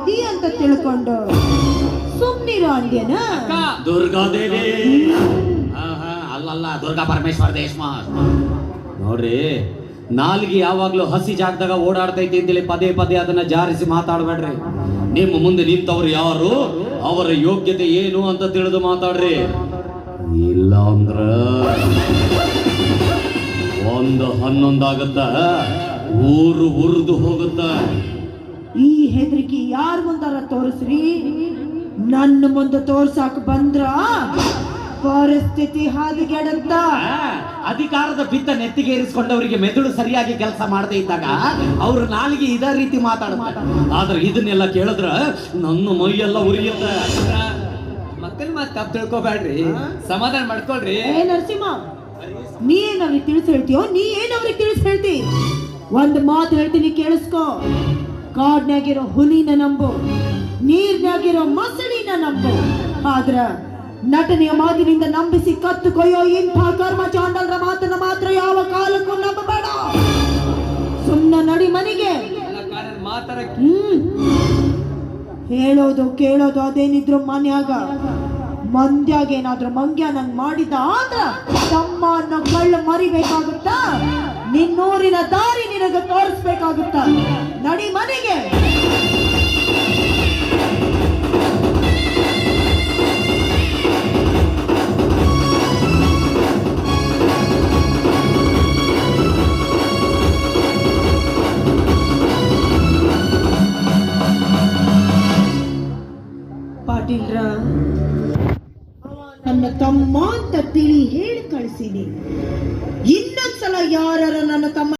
ಬಂದಿ ಅಂತ ತಿಳ್ಕೊಂಡು ಸುಮ್ನಿರೋ ಅಂದ್ಯನ. ದುರ್ಗಾದೇವಿ ಅಲ್ಲಲ್ಲ, ದುರ್ಗಾ ಪರಮೇಶ್ವರ ದೇಶಮಾನ್ ನೋಡ್ರಿ. ನಾಲ್ಗೆ ಯಾವಾಗ್ಲೂ ಹಸಿ ಜಾಗದಾಗ ಓಡಾಡ್ತೈತಿ ಅಂತೇಳಿ ಪದೇ ಪದೇ ಅದನ್ನ ಜಾರಿಸಿ ಮಾತಾಡ್ಬೇಡ್ರಿ. ನಿಮ್ಮ ಮುಂದೆ ನಿಂತವ್ರು ಯಾರು, ಅವರ ಯೋಗ್ಯತೆ ಏನು ಅಂತ ತಿಳಿದು ಮಾತಾಡ್ರಿ. ಇಲ್ಲ ಅಂದ್ರ 11 ಆಗತ್ತ, ಊರು ಉರಿದು ಹೋಗುತ್ತ. ಈ ಹೆದರಿಕೆ ಯಾರ ಮುಂದಾರ ತೋರಿಸ್ರಿ. ನನ್ನ ಮುಂದೆ ತೋರ್ಸಾಕ್ ಬಂದ್ರ ಪರಿಸ್ಥಿತಿ ಹಾದಿಗೆಡತ್ತ. ಅಧಿಕಾರದ ಬಿತ್ತ ನೆತ್ತಿಗೆ ಏರಿಸಿಕೊಂಡವರಿಗೆ ಮೆದುಳು ಸರಿಯಾಗಿ ಕೆಲಸ ಮಾಡದೇ ಇದ್ದಾಗ ಅವ್ರ ನಾಲಿಗೆ ಇದೇ ರೀತಿ ಮಾತಾಡ್ತಾರೆ. ಆದ್ರೆ ಇದನ್ನೆಲ್ಲ ಕೇಳಿದ್ರ ನನ್ನ ಮೈಯೆಲ್ಲ ಉರಿಯುತ್ತ. ಮಕ್ಕಳ ಮಾತು ತಪ್ಪು ತಿಳ್ಕೊಬೇಡ್ರಿ, ಸಮಾಧಾನ ಮಾಡ್ಕೊಳ್ರಿ. ನರಸಿಂಹ, ನೀ ಏನವ್ರಿಗೆ ತಿಳಿಸಿ ಹೇಳ್ತೀಯೋ, ನೀ ಏನವ್ರಿಗೆ ತಿಳಿಸಿ ಹೇಳ್ತಿ? ಒಂದ್ ಮಾತು ಹೇಳ್ತೀನಿ ಕೇಳಿಸ್ಕೋ. ಕಾಡ್ನಾಗಿರೋ ಹುಲಿನ ನಂಬು, ನೀರ್ನಾಗಿರೋ ಮಸಳಿನ ನಂಬು. ಆದ್ರ ನಟನೆಯ ಮಾತಿನಿಂದ ನಂಬಿಸಿ ಕತ್ತು ಕೊಯ್ಯೋ ಇಂಥ ಕರ್ಮ ಚಾಂಡಲ್ರ ಮಾತನ್ನ ಮಾತ್ರ ಯಾವ ಕಾಲಕ್ಕೂ ನಂಬಬೇಡ. ಸುಮ್ನ ನಡಿ ಮನೆಗೆ. ಹೇಳೋದು ಕೇಳೋದು ಅದೇನಿದ್ರು ಮನ್ಯಾಗ. ಮಂದ್ಯಾಗ ಏನಾದ್ರು ಮಂಗ್ಯ ನಂಗ್ ಮಾಡಿದ ಆದ್ರ ತಮ್ಮ ಅನ್ನೋ ಕಳ್ಳು ಮರಿಬೇಕಾಗುತ್ತ. ನಿನ್ನೂರಿನ ದಾರಿ ನಿನಗೆ ತೋರಿಸ್ಬೇಕಾಗುತ್ತ. ನಡಿ ಮನೆಗೆ. ಪಾಟೀಲ್ರ, ನನ್ನ ತಮ್ಮ ಅಂತ ತಿಳಿ ಹೇಳಿ ಕಳಿಸಿದೆ. ಇನ್ನೊಂದ್ಸಲ ಯಾರ ನನ್ನ ತಮ್ಮ